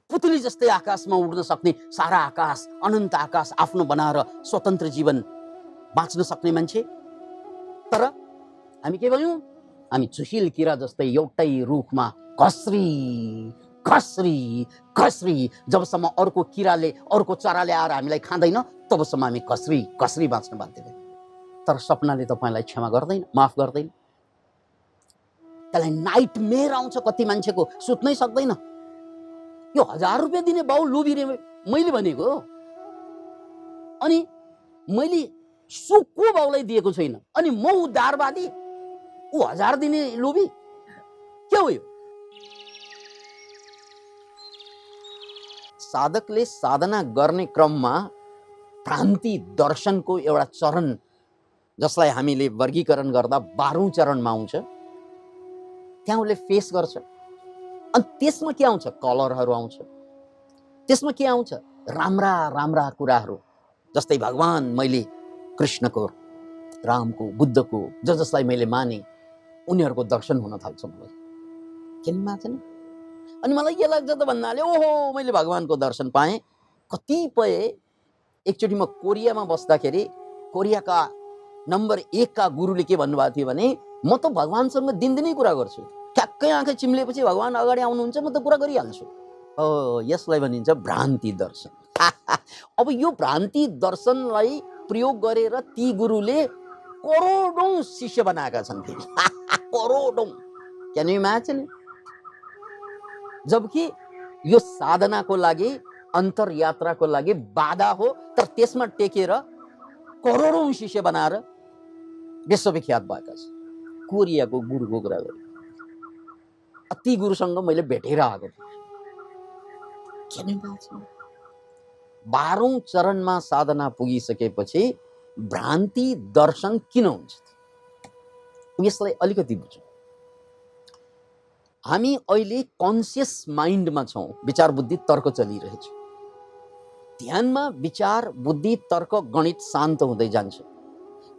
पुतली जस्तै आकाशमा उड्न सक्ने, सारा आकाश, अनन्त आकाश आफ्नो बनाएर स्वतन्त्र जीवन बाँच्न सक्ने मान्छे। तर हामी के भयौँ? हामी चुहिल किरा जस्तै एउटै रुखमा खस्री खस्री खस्री, जबसम्म अर्को किराले, अर्को चराले आएर हामीलाई खाँदैन तबसम्म हामी खस्री खस्री बाँच्न बाध्य भयौँ। तर सपनाले तपाईँलाई क्षमा गर्दैन, माफ गर्दैन। त्यसलाई नाइटमेयर आउँछ कति मान्छेको, सुत्नै सक्दैन। यो 1000 रुपियाँ दिने बाउ लोभिरे मैले भनेको, अनि मैले सुको बाउलाई दिएको छैन, अनि म उद्धारवादी, ऊ 1000 दिने लोभी, के हो यो? साधकले साधना गर्ने क्रममा भ्रान्ति दर्शनको एउटा चरण, जसलाई हामीले वर्गीकरण गर्दा 12औं चरणमा आउँछ, त्यहाँ उसले फेस गर्छ। अनि त्यसमा के आउँछ? कलरहरू आउँछ। त्यसमा के आउँछ? राम्रा राम्रा कुराहरू, जस्तै भगवान, मैले कृष्णको, रामको, बुद्धको, जसलाई मैले माने उनीहरूको दर्शन हुन थाल्छ मलाई। किन मान्छन्? अनि मलाई के लाग्छ त भन्नाले, ओहो मैले भगवानको दर्शन पाएँ। कतिपय एकचोटि म कोरियामा बस्दाखेरि कोरियाका नम्बर 1 का गुरुले के भन्नुभएको थियो भने, म त भगवानसँग दिनदिनै कुरा गर्छु, ठ्याक्कै आँखा चिम्लेपछि भगवान अगाडि आउनुहुन्छ, म त कुरा गरिहाल्छु। यसलाई भनिन्छ भ्रान्ति दर्शन। अब यो भ्रान्ति दर्शनलाई प्रयोग गरेर ती गुरुले करोडौं शिष्य बनाएका छन् फेरि। करोडौं, क्यान यु इमेजिन? जबकि यो साधनाको लागि, अन्तरयात्राको लागि बाधा हो, तर त्यसमा टेकेर करोडौं शिष्य बनाएर विश्वविख्यात भएका छन्। कोरियाको गुरुको कुरा गरेँ, ती गुरुसँग मैले भेटेर आएको थिएँ। 12औं चरणमा साधना पुगिसकेपछि भ्रान्ति दर्शन किन हुन्छ? यसलाई अलिकति बुझौँ। हामी अहिले कन्सियस माइन्डमा छौँ, विचार बुद्धि तर्क चलिरहेछ। ध्यानमा विचार बुद्धि तर्क गणित शान्त हुँदै जान्छ,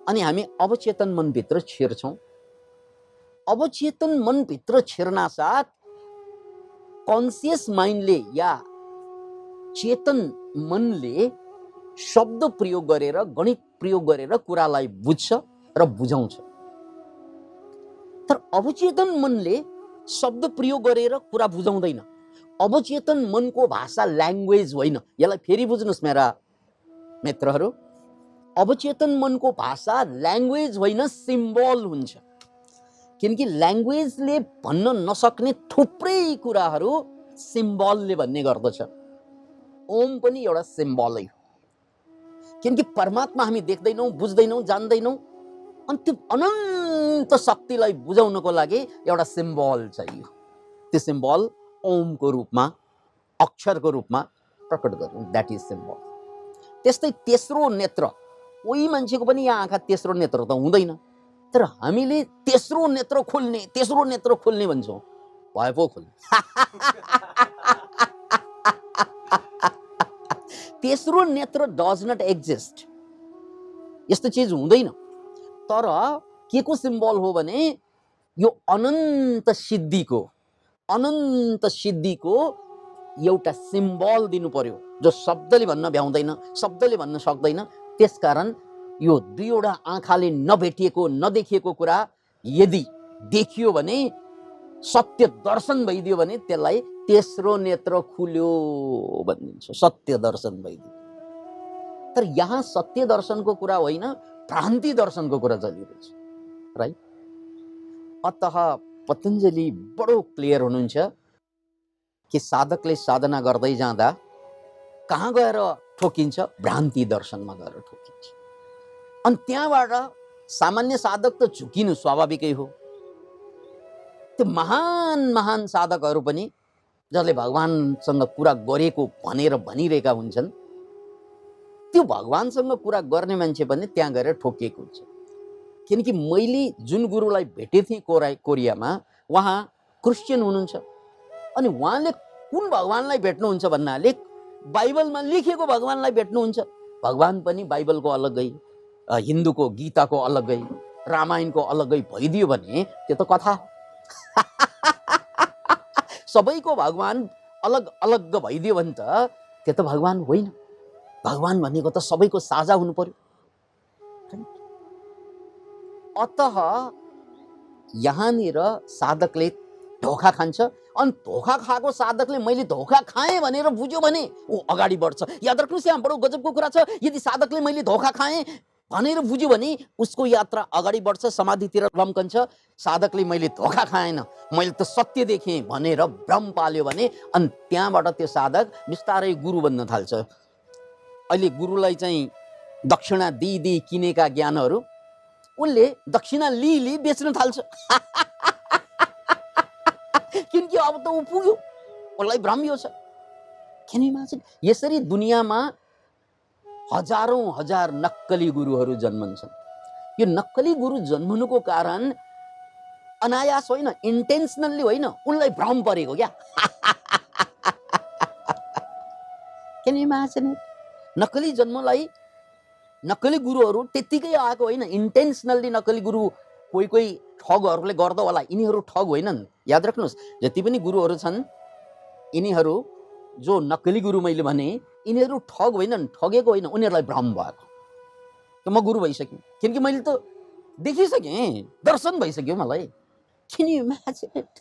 अनि हामी अवचेतन मनभित्र छिर्छौँ। अवचेतन मनभित्र छिर्ना साथ कन्सियस माइन्डले या चेतन मनले शब्द प्रयोग गरेर, गणित प्रयोग गरेर कुरालाई बुझ्छ र बुझाउँछ। तर अवचेतन मनले शब्द प्रयोग गरेर कुरा बुझाउँदैन। अवचेतन मनको भाषा ल्याङ्ग्वेज होइन। यसलाई फेरि बुझ्नुस् मेरा मित्रहरू, अवचेतन मनको भाषा ल्याङ्ग्वेज होइन, सिम्बल हुन्छ। किनकि ल्याङ्ग्वेजले भन्न नसक्ने थुप्रै कुराहरू सिम्बलले भन्ने गर्दछ। ओम पनि एउटा सिम्बलै हो। किनकि परमात्मा हामी देख्दैनौँ, बुझ्दैनौँ, जान्दैनौँ, अनि त्यो अनन्त शक्तिलाई बुझाउनको लागि एउटा सिम्बल चाहियो। त्यो सिम्बल ओमको रूपमा, अक्षरको रूपमा प्रकट गर्नु, द्याट इज सिम्बल। त्यस्तै तेस्रो नेत्र, कोही मान्छेको पनि यहाँ आँखा तेस्रो नेत्र त हुँदैन, तर हामीले तेस्रो नेत्र खोल्ने भन्छौँ। भए पो खोल्ने। तेस्रो नेत्र डज नट एक्जिस्ट, यस्तो चिज हुँदैन। तर के को सिम्बल हो भने यो अनन्त सिद्धिको एउटा सिम्बल दिनु पर्यो, जो शब्दले भन्न भ्याउँदैन, शब्दले भन्न सक्दैन। त्यसकारण यो दुईवटा आँखाले नभेटिएको, नदेखिएको कुरा यदि देखियो भने, सत्य दर्शन भइदियो भने, त्यसलाई तेस्रो नेत्र खुल्यो भनिन्छ, सत्य दर्शन भइदियो। तर यहाँ सत्य दर्शनको कुरा होइन, भ्रान्ति दर्शनको कुरा चलिरहेछ, राइट? अतः पतञ्जलि बडो क्लियर हुनुहुन्छ कि साधकले साधना गर्दै जाँदा कहाँ गएर ठोकिन्छ? भ्रान्ति दर्शनमा गएर ठोकिन्छ। अनि त्यहाँबाट सामान्य साधक त झुकिनु स्वाभाविकै हो। त्यो महान साधकहरू पनि, जसले भगवानसँग कुरा गरेको भनेर भनिरहेका हुन्छन्, त्यो भगवानसँग कुरा गर्ने मान्छे पनि त्यहाँ गएर ठोकिएको हुन्छ। किनकि मैले जुन गुरुलाई भेटेको थिएँ कोरियामा, उहाँ क्रिस्चियन हुनुहुन्छ। अनि उहाँले कुन भगवानलाई भेट्नुहुन्छ भन्नाले बाइबलमा लेखिएको भगवानलाई भेट्नुहुन्छ। भगवान पनि बाइबलको अलग्गै, हिन्दूको गीताको अलग्गै, रामायणको अलग्गै भइदियो भने त्यो त कथा। सबैको भगवान अलग अलग भइदियो भने त त्यो त भगवान होइन। भगवान भनेको त सबैको साझा हुनु पर्यो। अतः यहाँनिर साधकले धोका खान्छ, अनि धोका खाएको साधकले मैले धोका खाएँ भनेर बुझ्यो भने ऊ अगाडि बढ्छ। याद राख्नुहोस्, यहाँ बडो गजबको कुरा छ। यदि साधकले मैले धोका खाएँ भनेर बुझ्यो भने उसको यात्रा अगाडि बढ्छ, समाधितिर लम्कन्छ। साधकले मैले धोका खाएन, मैले त सत्य देखेँ भनेर भ्रम पाल्यो भने अनि त्यहाँबाट त्यो साधक बिस्तारै गुरु बन्न थाल्छ। अहिले गुरुलाई चाहिँ दक्षिणा दिई किनेका ज्ञानहरू उसले दक्षिणा लिई बेच्न थाल्छ। किनकि अब त ऊ पुग्यो, उसलाई भ्रम यो छ। Can you imagine? यसरी दुनियाँमा हजारौं हजार नक्कली गुरुहरू जन्मन्छन्। यो नक्कली गुरु जन्मनुको कारण अनायास होइन, इन्टेन्सनली होइन, उनलाई भ्रम परेको क्या। Can you imagine it? नक्कली जन्मलाई नक्कली गुरुहरू त्यत्तिकै आएको होइन, इन्टेन्सनली नक्कली गुरु कोही कोही ठगहरूले गर्दा होला। यिनीहरू ठग होइनन्। याद राख्नुहोस्, जति पनि गुरुहरू छन् यिनीहरू जो नक्कली गुरु मैले भने यिनीहरू ठग होइनन्, ठगेको होइन, उनीहरूलाई भ्रम भएको कि म गुरु भइसकेँ, किनकि मैले त देखिसकेँ, दर्शन भइसक्यो मलाई। Can you imagine it?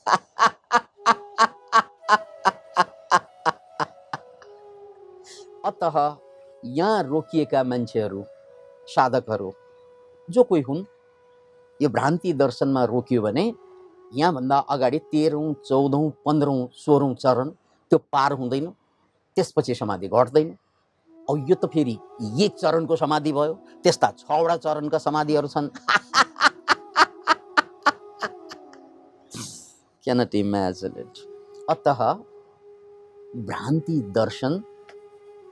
अतः यहाँ रोकिएका मान्छेहरू, साधकहरू जो कोही हुन्, यो भ्रान्ति दर्शनमा रोकियो भने यहाँभन्दा अगाडि 13औं, 14औं, 15औं, 16औं चरण त्यो पार हुँदैन, त्यसपछि समाधि घट्दैन। अब यो त फेरि एक चरणको समाधि भयो, त्यस्ता 6वटा चरणका समाधिहरू छन्। Cannot imagine it. अतः भ्रान्ति दर्शन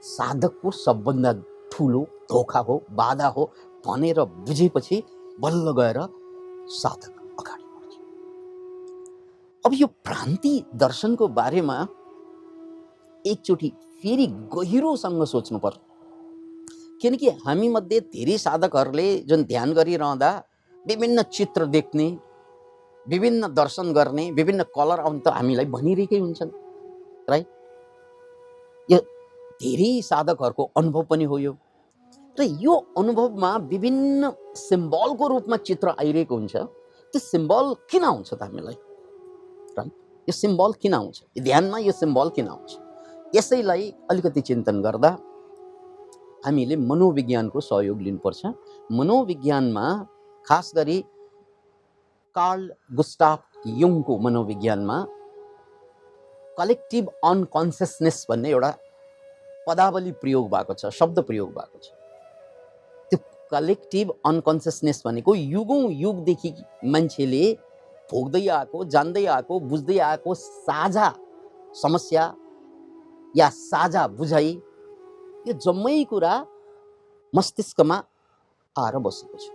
साधकको सबभन्दा ठुलो धोका हो, बाधा हो भनेर बुझेपछि बल्ल गएर साधक अगाडि बढ्छ। अब यो भ्रान्ति दर्शनको बारेमा एकचोटि फेरि गहिरोसँग सोच्नु पर्छ, किनकि हामी मध्ये धेरै साधकहरूले जुन ध्यान गरिरहँदा विभिन्न चित्र देख्ने, विभिन्न दर्शन गर्ने, विभिन्न कलर आउन त हामीलाई भनिरहेकै हुन्छन्, राइट? यो धेरै साधकहरूको अनुभव पनि हो यो। र यो अनुभवमा विभिन्न सिम्बलको रूपमा चित्र आइरहेको हुन्छ। त्यो सिम्बल किन आउँछ त हामीलाई, राइट? यो सिम्बल किन आउँछ, यो ध्यानमा यो सिम्बल किन आउँछ, यसैलाई अलिकति चिन्तन गर्दा हामीले मनोविज्ञानको सहयोग लिनुपर्छ। मनोविज्ञानमा खास गरी कार्ल गुस्टाव युङको मनोविज्ञानमा कलेक्टिभ अनकन्सियसनेस भन्ने एउटा पदावली प्रयोग भएको छ, शब्द प्रयोग भएको छ। त्यो कलेक्टिभ अनकन्सियसनेस भनेको युगौं युगदेखि मान्छेले भोग्दै आएको, जान्दै आएको, बुझ्दै आएको साझा समस्या या साझा बुझाइ, यो जम्मै कुरा मस्तिष्कमा आएर बसेको छ।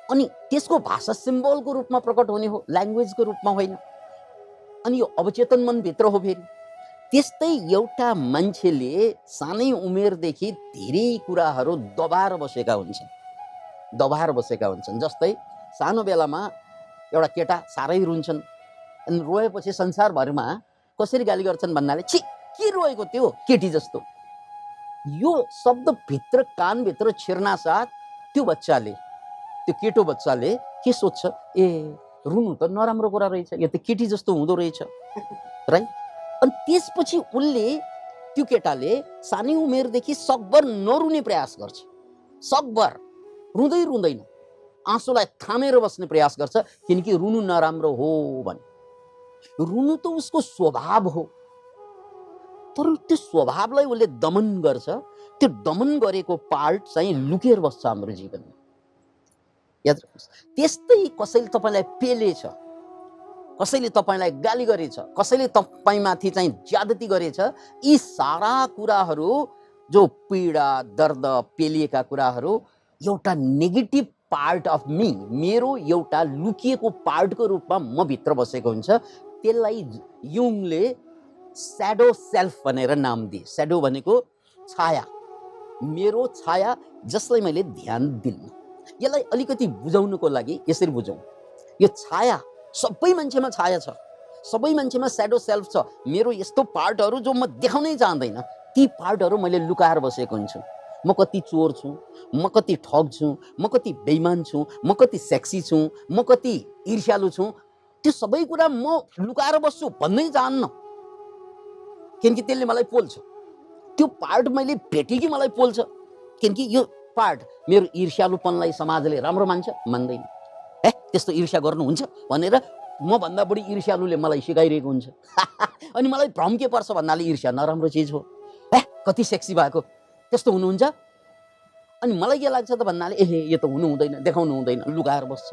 अनि त्यसको भाषा सिम्बलको रूपमा प्रकट हुने हो, ल्याङ्ग्वेजको रूपमा होइन। अनि यो अवचेतन मनभित्र हो। फेरि त्यस्तै एउटा मान्छेले सानै उमेरदेखि धेरै कुराहरू दबाएर बसेका हुन्छन्। जस्तै सानो बेलामा एउटा केटा साह्रै रुन्छन्, अनि रोएपछि संसारभरिमा कसरी गाली गर्छन् भन्नाले छि के रोएको त्यो केटी जस्तो। यो शब्द भित्र कानभित्र छिर्नासाथ त्यो केटो बच्चाले के सोच्छ, ए रुनु त नराम्रो कुरा रहेछ, यो त केटी जस्तो हुँदो रहेछ, राइट? अनि त्यसपछि उसले, त्यो केटाले सानै उमेरदेखि सकभर नरुने प्रयास गर्छ। सकभर रुँदैन, आँसुलाई थामेर बस्ने प्रयास गर्छ, किनकि रुनु नराम्रो हो भने। रुनु त उसको स्वभाव हो, तर त्यो स्वभावलाई उसले दमन गर्छ। त्यो दमन गरेको पार्ट चाहिँ लुकेर बस्छ हाम्रो जीवनमा। याद राख्नुहोस्, त्यस्तै कसैले तपाईँलाई पेलेछ, कसैले तपाईँलाई गाली गरेछ, कसैले तपाईँमाथि चाहिँ ज्यादती गरेछ, यी सारा कुराहरू जो पीडा, दर्द, पेलिएका कुराहरू एउटा नेगेटिभ पार्ट अफ मी, मेरो एउटा लुकिएको पार्टको रूपमा म भित्र बसेको हुन्छ। त्यसलाई युङले स्याडो सेल्फ भनेर नाम दिए। स्याडो भनेको छाया, मेरो छाया जसलाई मैले ध्यान दिन्न। यसलाई अलिकति बुझाउनुको लागि यसरी बुझौँ, यो छाया सबै मान्छेमा छाया छ, सबै मान्छेमा स्याडो सेल्फ छ। मेरो यस्तो पार्टहरू जो म देखाउनै चाहँदैन, ती पार्टहरू मैले लुकाएर बसेको हुन्छु। म कति चोर छु, म कति ठग छु, म कति बेइमान छु, म कति सेक्सी छु, म कति ईर्ष्यालु छु, त्यो सबै कुरा म लुकाएर बस्छु भन्नै चाहन्न, किनकि त्यसले मलाई पोल्छ। त्यो पार्ट मैले भेटेँ कि मलाई पोल्छ, किनकि यो पार्ट मेरो ईर्ष्यालुपनलाई समाजले राम्रो मान्छ, मान्दैन। त्यस्तो ईर्ष्या गर्नुहुन्छ भनेर मभन्दा बढी ईर्ष्यालुले मलाई सिकाइरहेको हुन्छ। अनि मलाई भ्रम के पर्छ भन्नाले ईर्ष्या नराम्रो चिज हो, कति सेक्सी भएको, त्यस्तो हुनुहुन्छ। अनि मलाई के लाग्छ त भन्नाले यो त हुनु हुँदैन, देखाउनु हुँदैन, लुकाएर बस्छ।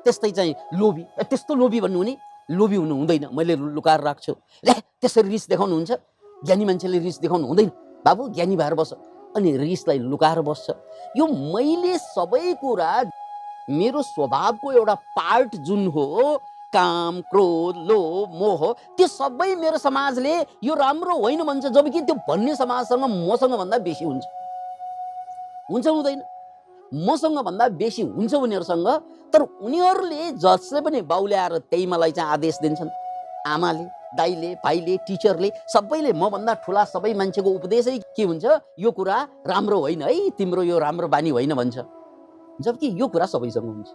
त्यस्तै चाहिँ लोभी, त्यस्तो लोभी भन्नु हुने, लोभी हुनु हुँदैन, मैले लुकाएर राख्छु। त्यसरी रिस देखाउनुहुन्छ, ज्ञानी मान्छेले रिस देखाउनु हुँदैन, बाबु ज्ञानी भएर बस्छ। अनि रिसलाई लुकाएर बस्छ। यो मैले सबै कुरा मेरो स्वभावको एउटा पार्ट जुन हो, काम, क्रोध, लोभ, मोह, त्यो सबै मेरो समाजले यो राम्रो होइन भन्छ, जबकि त्यो भन्ने समाजसँग मसँग भन्दा बेसी हुन्छ। हुन्छ हुँदैन? मसँग भन्दा बेसी हुन्छ उनीहरूसँग। तर उनीहरूले जसले पनि बाउले आएर त्यही मलाई चाहिँ आदेश दिन्छन्, आमाले, दाइले, भाइले, टिचरले, सबैले मभन्दा ठुला सबै मान्छेको उपदेशै के हुन्छ, यो कुरा राम्रो होइन है, तिम्रो यो राम्रो बानी होइन भन्छ, जबकि यो कुरा सबैसँग हुन्छ।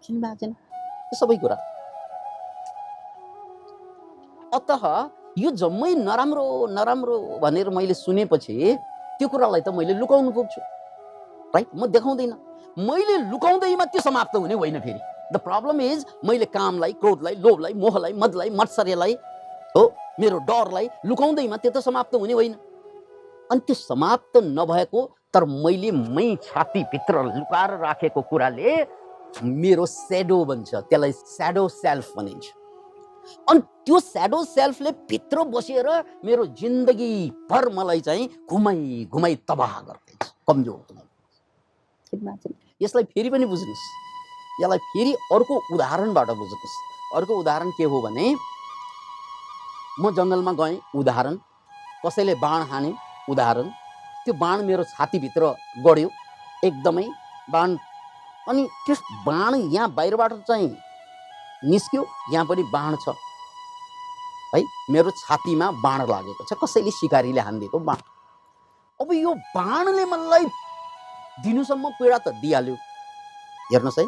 किन बाँचेन यो सबै कुरा? अतः यो जम्मै नराम्रो नराम्रो भनेर मैले सुनेपछि त्यो कुरालाई त मैले लुकाउनु पुग्छु, राइट? म देखाउँदैन, मैले लुकाउँदैमा त्यो समाप्त हुने होइन। फेरि द प्रब्लम इज मैले कामलाई, क्रोधलाई, लोभलाई, मोहलाई, मदलाई, मत्सर्यलाई, हो मेरो डरलाई लुकाउँदैमा त्यो त समाप्त हुने होइन। अनि त्यो समाप्त नभएको तर मैले मै छातीभित्र लुकाएर राखेको कुराले मेरो स्याडो बन्छ, त्यसलाई स्याडो सेल्फ भनिन्छ। अनि त्यो स्याडो सेल्फले भित्र बसेर मेरो जिन्दगी भर मलाई चाहिँ घुमाइ घुमाइ तबाह गर्दैछ, कमजोर बनाउँछ। यसलाई फेरि पनि बुझ्नुहोस्, यसलाई फेरि अर्को उदाहरणबाट बुझ्नुहोस्। अर्को उदाहरण के हो भने, म जङ्गलमा गएँ, उदाहरण, कसैले बाण हाने, उदाहरण, त्यो बाण मेरो छातीभित्र गड्यो, एकदमै बाण, अनि त्यस बाण यहाँ बाहिरबाट चाहिँ निस्क्यो, यहाँ पनि बाण छ है, मेरो छातीमा बाण लागेको छ, कसैले सिकारीले हानिदिएको बाण। अब यो बाणले मलाई दिनुसम्म पीडा त दिइहाल्यो, हेर्नुहोस् है,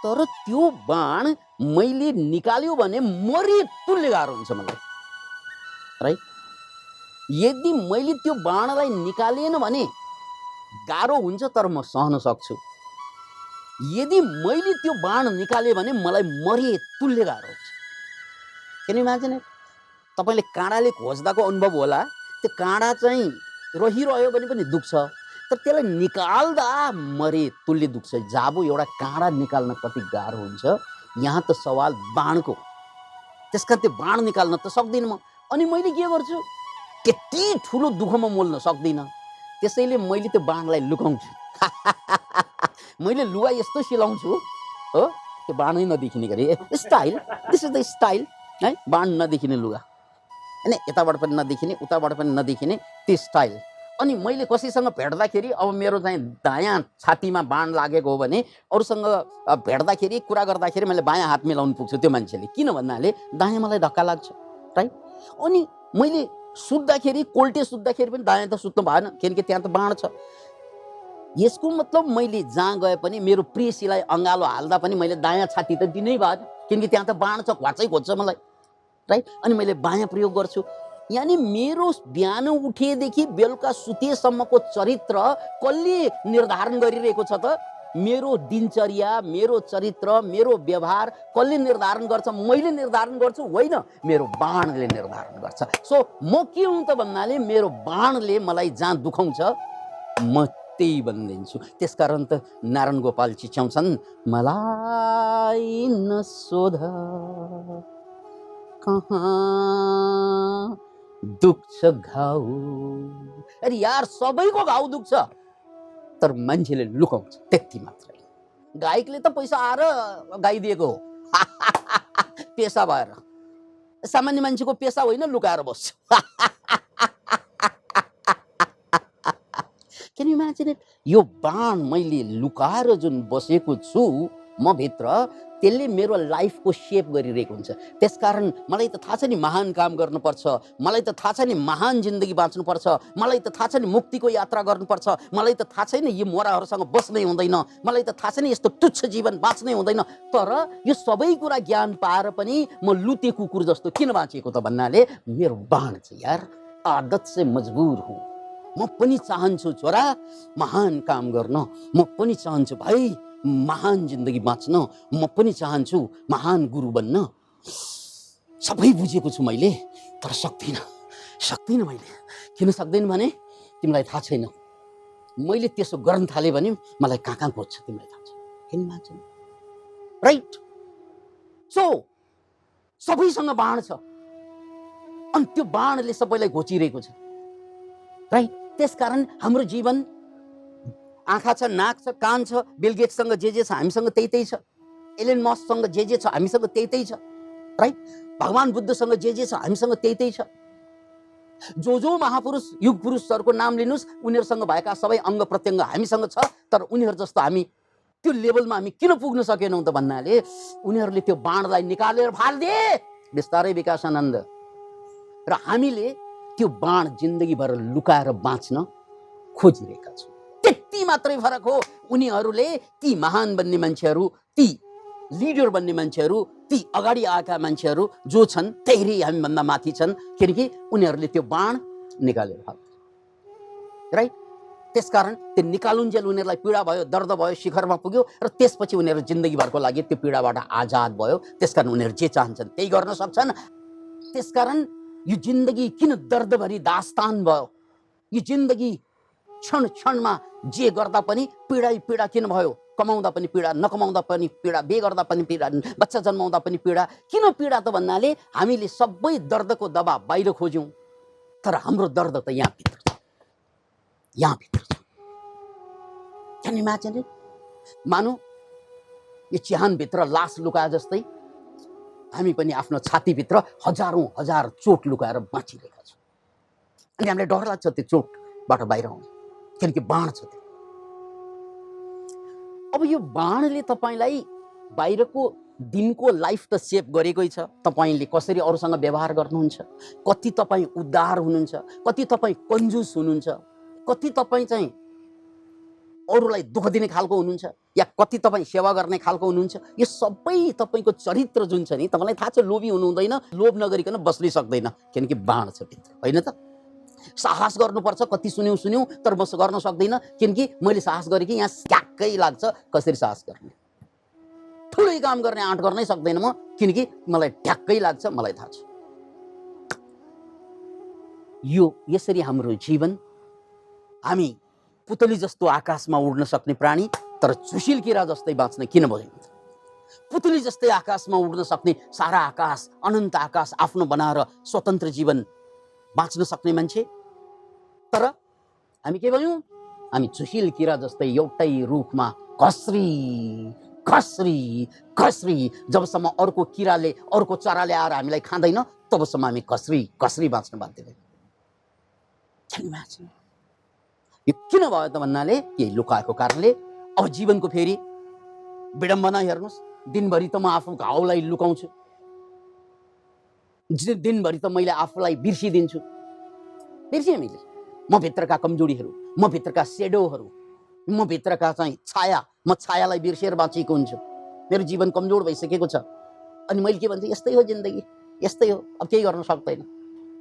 तर त्यो बाण मैले निकाल्यो भने मरि तुल्य गाह्रो हुन्छ मलाई, राइट? यदि मैले त्यो बाणलाई निकालेन भने गाह्रो हुन्छ, तर म सहन सक्छु। यदि मैले त्यो बाण निकालेँ भने मलाई मरे तुल्य गाह्रो हुन्छ। किन इमेजिन, तपाईँले काँडाले खोज्दाको अनुभव होला, त्यो काँडा चाहिँ रहिरह्यो भने पनि दुख्छ, तर त्यसलाई निकाल्दा मरे तुल्य दुख्छ। जाबो एउटा काँडा निकाल्न कति गाह्रो हुन्छ, यहाँ त सवाल बाणको, त्यसका त्यो बाण निकाल्न त सक्दिनँ म। अनि मैले के गर्छु, त्यति ठुलो दुःख म मोल्न सक्दिनँ, त्यसैले मैले त्यो बाणलाई लुकाउँछु। मैले लुगा यस्तो सिलाउँछु, हो, त्यो बाणै नदेखिने गरी, style, this is the style है, बाण नदेखिने लुगा, होइन, यताबाट पनि नदेखिने, उताबाट पनि नदेखिने, त्यो स्टाइल। अनि मैले कसैसँग भेट्दाखेरि, अब मेरो चाहिँ दायाँ छातीमा बाण लागेको हो भने अरूसँग भेट्दाखेरि, कुरा गर्दाखेरि मैले बायाँ हात मिलाउनु पुग्छु त्यो मान्छेले, किन भन्नाले दायाँ मलाई धक्का लाग्छ, राइट? अनि मैले सुत्दाखेरि, कोल्टे सुत्दाखेरि पनि दायाँ त सुत्नु भएन, किनकि त्यहाँ त बाण छ। यसको मतलब मैले जहाँ गए पनि मेरो प्रेसीलाई अँगालो हाल्दा पनि मैले दायाँ छाती त दिनै भएन, किनकि त्यहाँ त बाण छ, घ्वाचै खोज्छ मलाई, राइट? अनि मैले बायाँ प्रयोग गर्छु। यानी मेरो बिहान उठेदेखि बेलुका सुतेसम्मको चरित्र कसले निर्धारण गरिरहेको छ त? मेरो दिनचर्या, मेरो चरित्र, मेरो व्यवहार कसले निर्धारण गर्छ? मैले निर्धारण गर्छु होइन, मेरो बाणले निर्धारण गर्छ। सो म के हुँ त भन्नाले मेरो बाणले मलाई जहाँ दुखाउँछ म त्यही बनिदिन्छु। त्यसकारण त नारायण गोपाल चिच्याउँछन्, मलाई नसोध कहाँ दुख्छ घाउ। अरे यार, सबैको घाउ दुख्छ, तर मान्छेले लुकाउँछ, त्यति मात्रै। गायकले त पैसा आएर गाइदिएको हो, पेसा भएर। सामान्य मान्छेको पेसा होइन लुकाएर बस्छ। Can you imagine it? यो बाण मैले लुकाएर जुन बसेको छु म भित्र, त्यसले मेरो लाइफको सेप गरिरहेको हुन्छ। त्यसकारण मलाई त थाहा छ नि महान काम गर्नुपर्छ, मलाई त थाहा छ नि महान जिन्दगी बाँच्नुपर्छ, मलाई त थाहा छ नि मुक्तिको यात्रा गर्नुपर्छ, मलाई त थाहा छैन यो मोराहरूसँग बस्नै हुँदैन, मलाई त थाहा छ नि यस्तो तुच्छ जीवन बाँच्नै हुँदैन। तर यो सबै कुरा ज्ञान पाएर पनि म लुते कुकुर जस्तो किन बाँचेको त भन्नाले मेरो बाण छ यार, आदत से मजबुर हुँ। म पनि चाहन्छु छोरा महान काम गर्न, म पनि चाहन्छु भाइ महान जिन्दगी बाँच्न, म पनि चाहन्छु महान गुरु बन्न। सबै बुझेको छु मैले, तर सक्दिनँ मैले। किन सक्दैन भने तिमीलाई थाहा छैन, मैले त्यसो गर्न थालेँ भने मलाई कहाँ खोज्छ तिमीलाई थाहा छ। किन मान्छे राइट? सो सबैसँग बाण छ अनि त्यो बाणले सबैलाई घोचिरहेको छ, राइट? त्यसकारण हाम्रो जीवन आँखा छ, नाक छ, कान छ, बिल गेट्ससँग जे छ हामीसँग त्यही छ, एलन मस्कसँग जे छ हामीसँग त्यही छ, राइट? भगवान बुद्धसँग जे छ हामीसँग त्यही छ। जो महापुरुष युग पुरुषहरूको नाम लिनुहोस्, उनीहरूसँग भएका सबै अङ्ग प्रत्यङ्ग हामीसँग छ, तर उनीहरू जस्तो हामी त्यो लेभलमा हामी किन पुग्न सकेनौँ त भन्नाले उनीहरूले त्यो बाणलाई निकालेर फाल्दिए बिस्तारै विकासानन्द, र हामीले त्यो बाण जिन्दगीभर लुकाएर बाँच्न खोजिरहेका छौँ। त्यति मात्रै फरक हो। उनीहरूले ती महान बन्ने मान्छेहरू, ती लिडर बन्ने मान्छेहरू, ती अगाडि आएका मान्छेहरू जो छन् धेरै हामीभन्दा माथि छन्, किनकि उनीहरूले त्यो बाण निकालेर फाल्छ, राइट? त्यसकारण त्यो निकालुन्जेल उनीहरूलाई पीडा भयो, दर्द भयो, शिखरमा पुग्यो, र त्यसपछि उनीहरू जिन्दगीभरको लागि त्यो पीडाबाट आजाद भयो। त्यसकारण उनीहरू जे चाहन्छन् त्यही गर्न सक्छन्। त्यसकारण यो जिन्दगी किन दर्दभरि दास्तान भयो? यो जिन्दगी क्षण क्षणमा जे गर्दा पनि पीडा किन भयो? कमाउँदा पनि पीडा, नकमाउँदा पनि पीडा, बे गर्दा पनि पीडा, बच्चा जन्माउँदा पनि पीडा। किन पीडा त भन्नाले हामीले सबै दर्दको दबा बाहिर खोज्यौँ, तर हाम्रो दर्द त यहाँभित्र छ, यहाँभित्र छ। Can you imagine it? मानौ यो चिहानभित्र लास लुकाए जस्तै हामी पनि आफ्नो छातीभित्र हजारौँ हजार चोट लुकाएर बाँचिरहेका छौँ, अनि हामीलाई डर लाग्छ त्यो चोटबाट बाहिर आउनु, किनकि बाण छ त्यो। अब यो बाणले तपाईँलाई बाहिरको दिनको लाइफ त सेभ गरेकै छ। तपाईँले कसरी अरूसँग व्यवहार गर्नुहुन्छ, कति तपाईँ उदार हुनुहुन्छ, कति तपाईँ कन्जुस हुनुहुन्छ, कति तपाईँ चाहिँ अरूलाई दुःख दिने खालको हुनुहुन्छ, या कति तपाईँ सेवा गर्ने खालको हुनुहुन्छ, यो सबै तपाईँको चरित्र जुन छ नि, तपाईँलाई थाहा छ लोभी हुनु हुँदैन, लोभ नगरिकन बस्नै सक्दैन, किनकि बाण छ भित्र, होइन त? साहस गर्नुपर्छ, कति सुन्यौँ, तर म गर्न सक्दिनँ, किनकि मैले साहस गरेँ कि यहाँ ट्याक्कै लाग्छ कसरी साहस गर्ने। ठुलै काम गर्ने आँट गर्नै सक्दैन म, किनकि मलाई ट्याक्कै लाग्छ, मलाई थाहा छ। यो यसरी हाम्रो जीवन, हामी पुतली जस्तो आकाशमा उड्न सक्ने प्राणी, तर सुशील किरा जस्तै बाँच्न किन भयो? पुतली जस्तै आकाशमा उड्न सक्ने, सारा आकाश, अनन्त आकाश आफ्नो बनाएर स्वतन्त्र जीवन बाँच्न सक्ने मान्छे, तर हामी के भयौँ? हामी सुशील किरा जस्तै एउटै रुखमा खस्री जबसम्म अर्को किराले, अर्को चराले आएर हामीलाई खाँदैन, तबसम्म हामी खस्री बाँच्न बाध्य भयौँ। यो किन भयो त भन्नाले यही लुकाएको कारणले। अब जीवनको फेरि विडम्बना हेर्नुहोस्, दिनभरि त म आफू घाउलाई लुकाउँछु, दिनभरि त मैले आफूलाई बिर्सिदिन्छु, मैले म भित्रका कमजोरीहरू, म भित्रका सेडोहरू, म भित्रका चाहिँ छाया, म छायालाई बिर्सिएर बाँचेको हुन्छु। मेरो जीवन कमजोर भइसकेको छ, अनि मैले के भन्छु, यस्तै हो जिन्दगी, यस्तै हो, अब केही गर्न सक्दैन,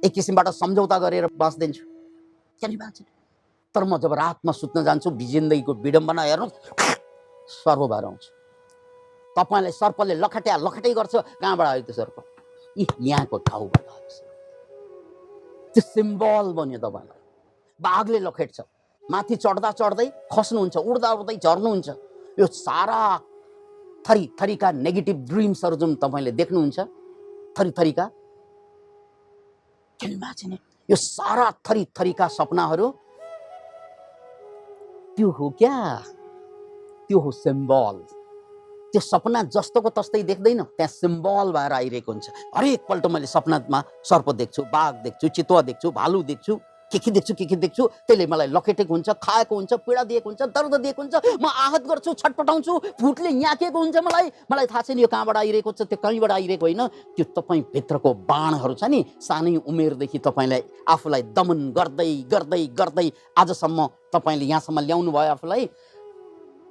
एक किसिमबाट सम्झौता गरेर बाँच्दिन्छु। तर म जब रातमा सुत्न जान्छु, जिन्दगीको विडम्बना हेर्नु सर्प भएर आउँछ। तपाईँलाई सर्पले लखटै गर्छ, कहाँबाट आयो त्यो सर्प? यहाँको ठाउँबाट आयो। त्यो सिम्बल बन्यो तपाईँलाई। बाघले लखेट्छ, माथि चढ्दै खस्नुहुन्छ, उड्दै झर्नुहुन्छ। यो सारा थरीका नेगेटिभ ड्रिम्सहरू जुन तपाईँले देख्नुहुन्छ, थरीका, यो सारा थरीका सपनाहरू, त्यो हो क्या? त्यो हो सिम्बल। त्यो सपना जस्तोको तस्तै देख्दैन, त्यहाँ सिम्बल भएर आइरहेको हुन्छ। हरेक पल्ट मैले सपनामा सर्प देख्छु, बाघ देख्छु, चितुवा देख्छु, भालु देख्छु, के देख्छु त्यसले मलाई लखेटेको हुन्छ, खाएको हुन्छ, पीडा दिएको हुन्छ, दर्द दिएको हुन्छ, म आहत गर्छु, छटपटाउँछु, भुटले याकेको हुन्छ, मलाई थाहा छैन यो कहाँबाट आइरहेको छ, त्यो कहीँबाट आइरहेको होइन। त्यो तपाईँ भित्रको बाणहरू छ नि, सानै उमेरदेखि तपाईँलाई आफूलाई दमन गर्दै गर्दै गर्दै आजसम्म तपाईँले यहाँसम्म ल्याउनु भयो आफूलाई,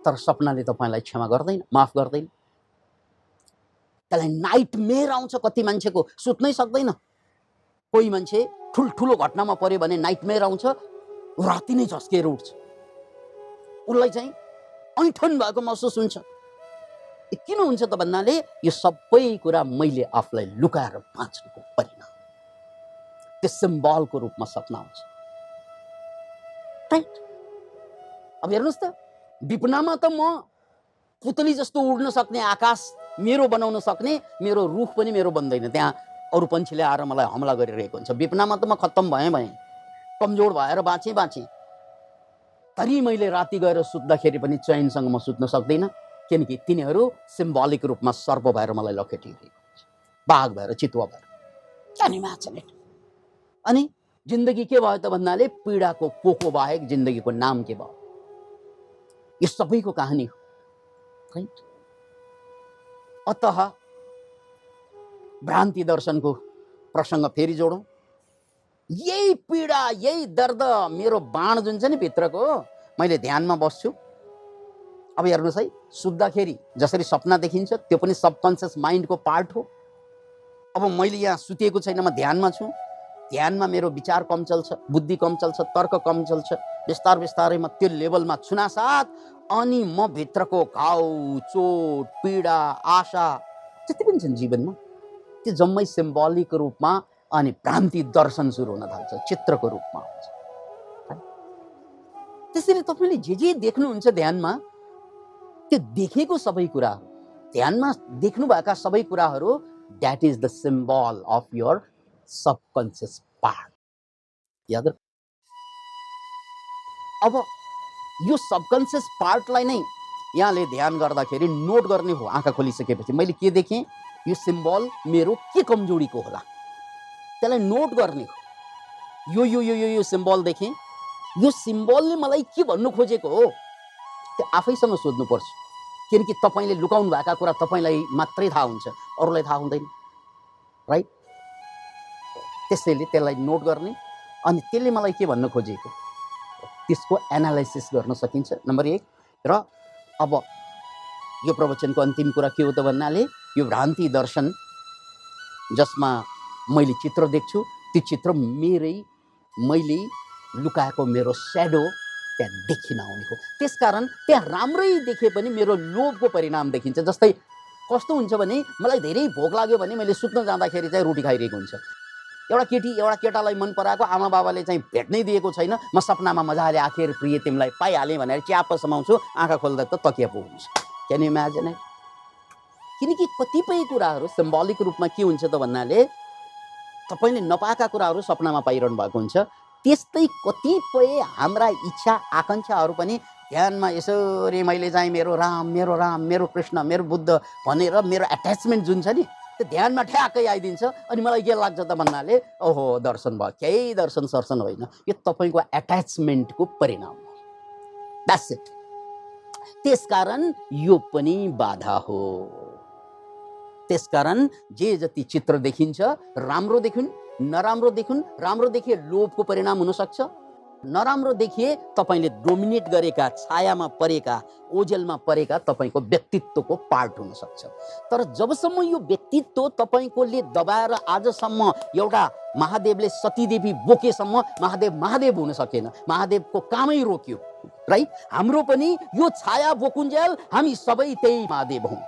तर सपनाले तपाईँलाई क्षमा गर्दैन, माफ गर्दैन। त्यसलाई नाइटमेयर आउँछ, कति मान्छेको सुत्नै सक्दैन। कोही मान्छे ठुल्ठुलो घटनामा पर्यो भने नाइटमेयर आउँछ, राति नै झस्किएर उठ्छ, उसलाई चाहिँ ऐठन भएको महसुस हुन्छ। किन हुन्छ त भन्नाले यो सबै कुरा मैले आफूलाई लुकाएर बाँच्नुको परिणाम। त्यो सिम्बलको रूपमा सपना आउँछ, राइट? अब हेर्नुहोस् त, विपनामा त म पुतली जस्तो उड्न सक्ने, आकाश मेरो बनाउन सक्ने, मेरो रुख पनि मेरो बन्दैन, त्यहाँ अरू पन्छीले आएर मलाई हमला गरिरहेको हुन्छ। विपनामा त म खत्तम भएँ, कमजोर भएर बाँचेँ। तरी मैले राति गएर सुत्दाखेरि पनि चैनसँग म सुत्न सक्दिनँ, किनकि तिनीहरू सिम्बलिक रूपमा सर्प भएर मलाई लखेटिरहेको हुन्छ, बाघ भएर, चितुवा भएर। Can imagine it? अनि जिन्दगी के भयो त भन्नाले पीडाको पोको बाहेक जिन्दगीको नाम के भयो? यो सबैको कहानी हो, राइट? अतः भ्रान्ति दर्शनको प्रसङ्ग फेरि जोडौँ। यही पीडा, यही दर्द, मेरो बाण जुन छ नि भित्रको, मैले ध्यानमा बस्छु। अब हेर्नुहोस् है, सुत्दाखेरि जसरी सपना देखिन्छ त्यो पनि सबकन्सियस माइन्डको पार्ट हो। अब मैले यहाँ सुतेको छैन, म ध्यानमा छु। ध्यानमा मेरो विचार कम चल्छ, बुद्धि कम चल्छ, तर्क कम चल्छ। बिस्तारै म त्यो लेभलमा छुनासाथ अनि म भित्रको घाउ, चोट, पीडा, आशा जति पनि छन् जीवनमा, त्यो जम्मै सिम्बलिक रूपमा अनि भ्रान्ति दर्शन सुरु हुन थाल्छ, चित्रको रूपमा हुन्छ। त्यसैले तपाईँले जे देख्नुहुन्छ ध्यानमा, त्यो देखेको सबै कुराहरू, ध्यानमा देख्नुभएका सबै कुराहरू, that is the symbol of your subconscious part. याद? अब यो सबकन्सियस पार्टलाई नै यहाँले ध्यान गर्दाखेरि नोट गर्ने हो। आँखा खोलिसकेपछि मैले के देखेँ, यो सिम्बल मेरो के कमजोरीको होला, त्यसलाई नोट गर्ने हो। यो यो यो यो सिम्बल देखेँ, यो सिम्बलले मलाई के भन्नु खोजेको हो, त्यो आफैसँग सोध्नुपर्छ। किनकि तपाईँले लुकाउनु भएका कुरा तपाईँलाई मात्रै थाहा हुन्छ, अरूलाई थाहा हुँदैन, राइट? त्यसैले त्यसलाई नोट गर्ने, अनि त्यसले मलाई के भन्नु खोजेको, त्यसको एनालाइसिस गर्न सकिन्छ, नम्बर 1। र अब यो प्रवचनको अन्तिम कुरा के हो त भन्नाले, यो भ्रान्ति दर्शन जसमा मैले चित्र देख्छु, त्यो चित्र मैले लुकाएको मेरो स्याडो त्यहाँ देखिन आउने हो। त्यसकारण त्यहाँ राम्रै देखे पनि मेरो लोभको परिणाम देखिन्छ। जस्तै कस्तो हुन्छ भने, मलाई धेरै भोक लाग्यो भने मैले सुत्न जाँदाखेरि चाहिँ रोटी खाइरहेको हुन्छ। एउटा केटालाई मन पराएको आमा बाबाले चाहिँ भेट्नै दिएको छैन, म सपनामा मजाले आखिर प्रिय तिमीलाई पाइहालेँ भनेर च्याप्प समाउँछु, आँखा खोल्दा त तकिया पो हुन्छ। Can you imagine it? किनकि कतिपय कुराहरू सिम्बलिक रूपमा के हुन्छ त भन्नाले, तपाईँले नपाएका कुराहरू सपनामा पाइरहनु भएको हुन्छ। त्यस्तै कतिपय हाम्रा इच्छा आकाङ्क्षाहरू पनि ध्यानमा यसरी मैले चाहिँ मेरो राम, मेरो कृष्ण, मेरो बुद्ध भनेर मेरो एट्याचमेन्ट जुन छ नि, त्यो ध्यानमा ठ्याक्कै आइदिन्छ। अनि मलाई के लाग्छ त भन्नाले, ओहो दर्शन भयो। केही दर्शन सर्शन होइन, यो तपाईँको एट्याचमेन्टको परिणाम हो। That's it. त्यसकारण यो पनि बाधा हो। त्यसकारण जे जति चित्र देखिन्छ, राम्रो देखुन्, नराम्रो देखुन्, राम्रो देखिए लोभको परिणाम हुनसक्छ, नराम्रो देखिए तपाईँले डोमिनेट गरेका, छायामा परेका, ओझेलमा परेका तपाईँको व्यक्तित्वको पार्ट हुनसक्छ। तर जबसम्म यो व्यक्तित्व तपाईँकोले दबाएर आजसम्म एउटा महादेवले सतीदेवी बोकेसम्म महादेव हुन सकेन, महादेवको कामै रोक्यो, राइट? हाम्रो पनि यो छाया बोकुन्जेल हामी सबै त्यही महादेव हौँ।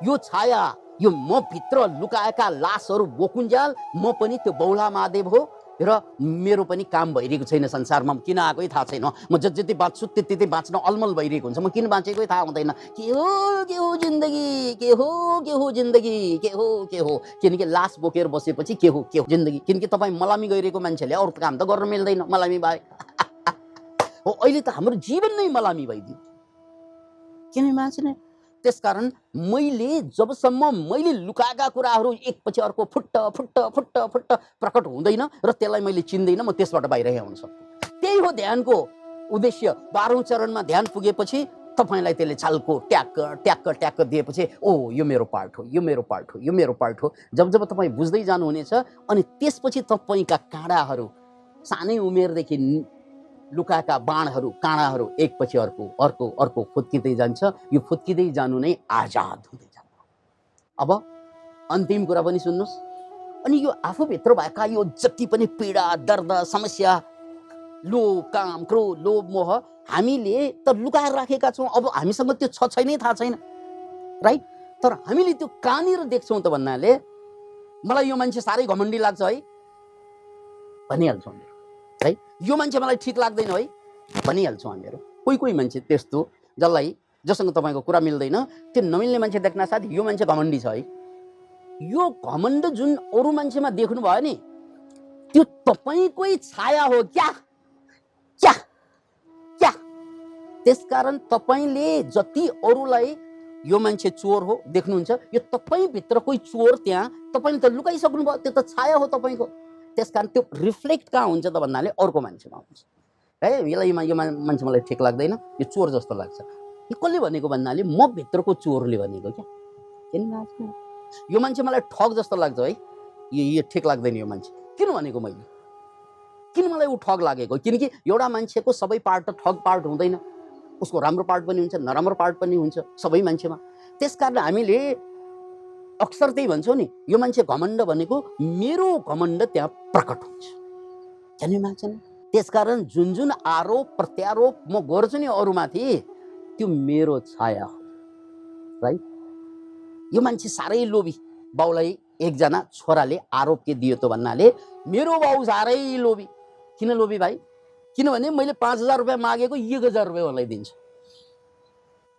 यो छाया, यो म भित्र लुकाएका लासहरू बोकुन्जेल म पनि त्यो बौला महादेव हो। र मेरो पनि काम भइरहेको छैन संसारमा, किन आएकै थाहा छैन। म जति बाँच्छु त्यति बाँच्न अलमल भइरहेको हुन्छ, म किन बाँचेकै थाहा हुँदैन। के हो जिन्दगी, के हो जिन्दगी, के हो। किनकि लास बोकेर बसेपछि के हो जिन्दगी। किनकि तपाईँ मलामी गइरहेको मान्छेले अरू काम त गर्न मिल्दैन मलामी बाहेक। हो, अहिले त हाम्रो जीवन नै मलामी भइदियो। किन इमेजिन? त्यसकारण मैले जबसम्म मैले लुकाएका कुराहरू एकपछि अर्को फुट्ट फुट्ट फुट्ट फुट्ट प्रकट हुँदैन र त्यसलाई मैले चिन्दैन, म त्यसबाट बाहिर आउन सक्छु। त्यही हो ध्यानको उद्देश्य। 12औं चरणमा ध्यान पुगेपछि तपाईलाई त्यसले छालको ट्याक्क ट्याक्क ट्याक्क दिएपछि ओ यो मेरो पार्ट हो, यो मेरो पार्ट हो, यो मेरो पार्ट हो। जब जब तपाईँ बुझ्दै जानुहुनेछ अनि त्यसपछि तपाईँका काँडाहरू सानै उमेरदेखि लुकाएका बाणहरू काँडाहरू एकपछि अर्को अर्को अर्को फुत्किँदै जान्छ। यो फुत्किँदै जानु नै आजाद हुँदै जान्छ। अब अन्तिम कुरा पनि सुन्नुहोस्। अनि यो आफूभित्र भएका यो जति पनि पीडा दर्द समस्या लोभ काम क्रोध लोभ मोह हामीले त लुकाएर राखेका छौँ। अब हामीसँग त्यो छ छैन थाहा छैन, राइट? तर हामीले त्यो कहाँनिर देख्छौँ त भन्नाले मलाई यो मान्छे साह्रै घमण्डी लाग्छ है भनिहाल्छौँ हामीहरू, है। यो मान्छे मलाई ठिक लाग्दैन है भनिहाल्छौँ हामीहरू। कोही कोही मान्छे त्यस्तो जसँग तपाईँको कुरा मिल्दैन, त्यो नमिल्ने मान्छे देख्न साथ यो मान्छे घमण्डी छ है। यो घमण्ड जुन अरू मान्छेमा देख्नु भयो नि त्यो तपाईँकै छाया हो क्या क्या क्या। त्यसकारण तपाईँले जति अरूलाई यो मान्छे चोर हो देख्नुहुन्छ, यो तपाईँभित्र कोही चोर त्यहाँ तपाईँले त लुकाइसक्नु भयो, त्यो त छाया हो तपाईँको। त्यसकारण त्यो रिफ्लेक्ट कहाँ हुन्छ त भन्नाले अर्को मान्छेमा हुन्छ है। यसलाई यो मान्छे मलाई ठिक लाग्दैन, यो चोर जस्तो लाग्छ। यो कसले भनेको भन्नाले म भित्रको चोरले भनेको क्या। किन यो मान्छे मलाई ठग जस्तो लाग्छ है, यो ठिक लाग्दैन यो मान्छे। किन भनेको मैले, किन मलाई ऊ ठग लागेको? किनकि एउटा मान्छेको सबै पार्ट त ठग पार्ट हुँदैन, उसको राम्रो पार्ट पनि हुन्छ नराम्रो पार्ट पनि हुन्छ सबै मान्छेमा। त्यसकारण हामीले अक्सर त्यही भन्छौँ नि, यो मान्छे घमण्ड भनेको मेरो घमण्ड त्यहाँ प्रकट हुन्छ। त्यसकारण जुन जुन आरोप प्रत्यारोप म गर्छु नि अरूमाथि त्यो मेरो छाया हो, राइट? यो मान्छे साह्रै लोभी। बाउलाई एकजना छोराले आरोप के दियो त भन्नाले मेरो बाउ साह्रै लोभी। किन लोभी भाइ? किनभने मैले 5,000 रुपियाँ मागेको 1,000 रुपियाँ उसलाई दिन्छ।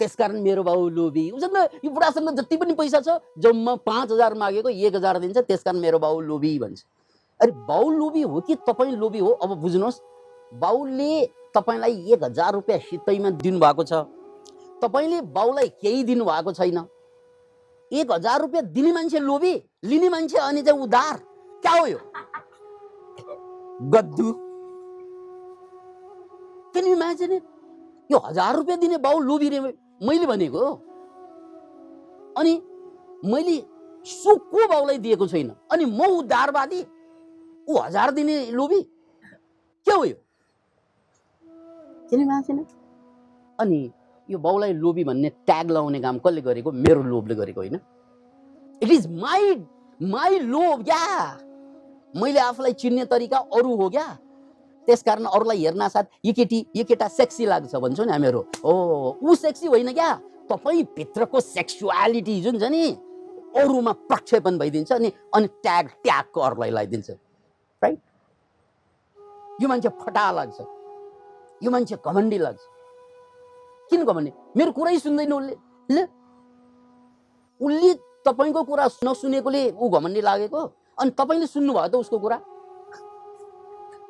त्यसकारण मेरो बाउ लोभी। उसँग यो बुढासँग जति पनि पैसा छ जम्मा 5,000 मागेको 1,000 दिन्छ, त्यसकारण मेरो बाउ लोभी भन्छ। अरे बाउ लोभी हो कि तपाईँ लोभी हो? अब बुझ्नुहोस्, बाउले तपाईँलाई 1,000 रुपियाँ सित्तैमा दिनुभएको छ, तपाईँले बाउलाई केही दिनुभएको छैन। 1,000 रुपियाँ दिने मान्छे लोभी, लिने मान्छे अनि चाहिँ उधार। क्या हो यो? गद्दु। Can you imagine it? यो 1,000 रुपियाँ दिने बाउ लोभी रे मैले भनेको। अनि मैले सुको बाउलाई दिएको छैन अनि म उधारवादी, ऊ 1,000 दिने लोभी। के हो यो? Can you imagine it? अनि यो बाउलाई लोभी भन्ने ट्याग लाउने काम कसले गरेको? मेरो लोभले गरेको होइन। इट इज माई लोभ क्या। मैले आफूलाई चिन्ने तरिका अरू हो क्या। त्यसकारण अरूलाई हेर्न साथ यो केटा सेक्सी लाग्छ भन्छौँ नि हामीहरू। ओ ऊ सेक्सी होइन क्या, तपाईँ भित्रको सेक्सुअलिटी जुन छ नि अरूमा प्रक्षेपण भइदिन्छ अनि ट्यागको अरूलाई लगाइदिन्छ, राइट? यो मान्छे फटा लाग्छ, यो मान्छे घमण्डी लाग्छ। किन घमण्डी? मेरो कुरै सुन्दैन उसले तपाईँको कुरा नसुनेकोले ऊ घमण्डी लागेको। अनि तपाईँले सुन्नुभयो त उसको कुरा?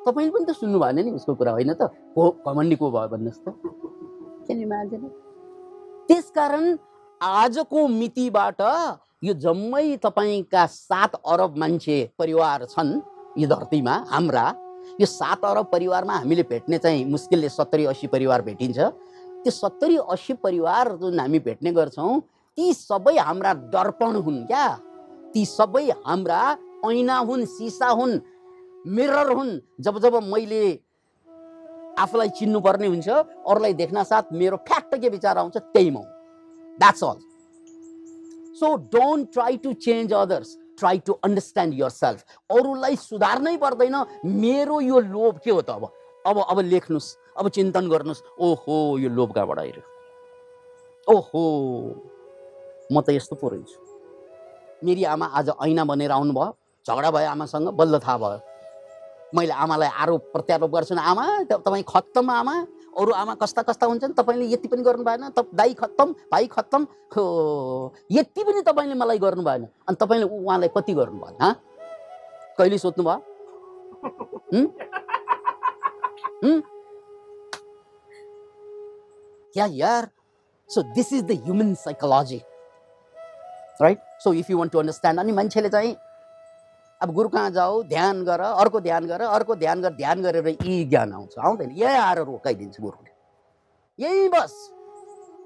तपाईँले पनि त सुन्नु भएन नि उसको कुरा, होइन त? हो घमण्डी को भयो भन्नुहोस् त? Can you imagine it? त्यसकारण आजको मितिबाट यो जम्मै तपाईँका 7 अरब मान्छे परिवार छन् यो धरतीमा हाम्रा। यो 7 अरब परिवारमा हामीले भेट्ने चाहिँ मुस्किलले 70-80 परिवार भेटिन्छ। त्यो 70-80 परिवार जुन हामी भेट्ने गर्छौँ ती सबै हाम्रा दर्पण हुन् क्या। ती सबै हाम्रा ऐना हुन्, सिसा हुन्, मिरर हुन्। जब जब मैले आफूलाई चिन्नु पर्ने हुन्छ अरूलाई देख्न साथ मेरो फ्याक्ट के विचार आउँछ त्यही म। That's all. So don't try to change others. Try to understand yourself. अरूलाई सुधार्नै पर्दैन। मेरो यो लोभ के हो त? अब लेख्नुस्, अब चिन्तन गर्नुस्। ओहो यो लोभ कहाँबाट आइरह्यो? ओहो म त यस्तो पो रहेछु। मेरी आमा आज ऐना बनेर आउनु भयो, झगडा भयो आमासँग, बल्ल थाहा भयो। मैले आमालाई आरोप प्रत्यारोप गर्छु न, आमा तपाईँ खत्तम, आमा अरू आमा कस्ता कस्ता हुन्छन्, तपाईँले यति पनि गर्नु भएन, दाइ खत्तम, भाइ खत्तम, हो यति पनि तपाईँले मलाई गर्नु भएन। अनि तपाईँले उहाँलाई कति गर्नु भएन? हाँ कहिले सोध्नु भयो? क्या यार, so this is the human psychology, right? So if you want to understand, अनि मान्छेले चाहिँ अब गुरु कहाँ जाऊ, ध्यान गर, अर्को ध्यान गर, अर्को ध्यान गर, ध्यान गरेर यी ज्ञान आउँछ, आउँदैन। यही आएर रोकाइदिन्छ गुरुले, यही बस।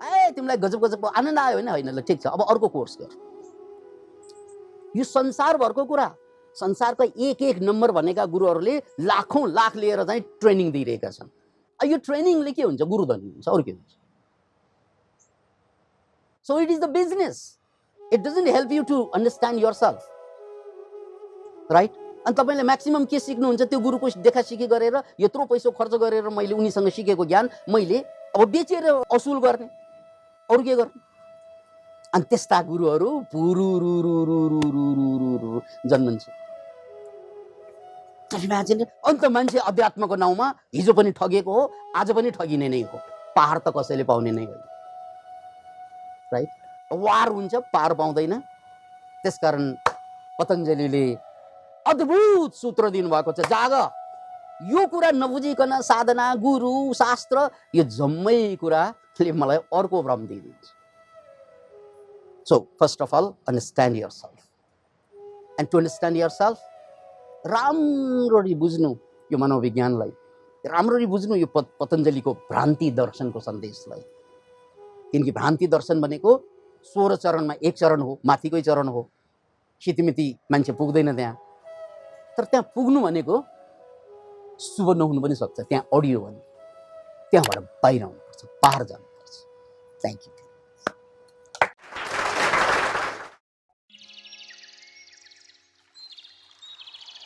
ए तिमीलाई गजब गजबको आनन्द आयो होइन, होइन, ल ठिक छ, अब अर्को कोर्स गर। यो संसारभरको कुरा, संसारका एक एक नम्बर भनेका गुरुहरूले लाखौं लाख लिएर चाहिँ ट्रेनिङ दिइरहेका छन्। यो ट्रेनिङले के हुन्छ? गुरुधनी हुन्छ, अरू के हुन्छ? So it is the business, it doesn't help you to understand yourself, right? अनि तपाईँले म्याक्सिमम के सिक्नुहुन्छ? त्यो गुरुको देखा सिखी गरेर, यत्रो पैसा खर्च गरेर मैले उनीसँग सिकेको ज्ञान मैले अब बेचेर असुल गर्ने, अरू के गर्ने? अनि त्यस्ता गुरुहरू पुरुरुरुरुरुरुरुरु जन्मन्छ। अन्त मान्छे अध्यात्मको नाउँमा हिजो पनि ठगेको हो, आज पनि ठगिने नै हो। पार त कसैले पाउने नै होइन, राइट? वार हुन्छ, पार पाउँदैन। त्यसकारण पतञ्जलिले अद्भुत सूत्र दिनुभएको छ, जाग। यो कुरा नबुझिकन साधना, गुरु, शास्त्र, यो जम्मै कुराले मलाई अर्को भ्रम दिइदिन्छ। So first of all understand yourself, and to understand yourself राम्ररी बुझ्नु यो मनोविज्ञानलाई, राम्ररी बुझ्नु यो पतञ्जलिको भ्रान्ति दर्शनको सन्देशलाई। किनकि भ्रान्ति दर्शन भनेको 16 चरणमा एक चरण हो, माथिकै चरण हो। सितिमिति मान्छे पुग्दैन त्यहाँ, तर त्यहाँ पुग्नु भनेको शुभ नहुनु पनि सक्छ। त्यहाँ अडियो भने त्यहाँबाट बाहिर आउनुपर्छ, पार जानुपर्छ। Thank you.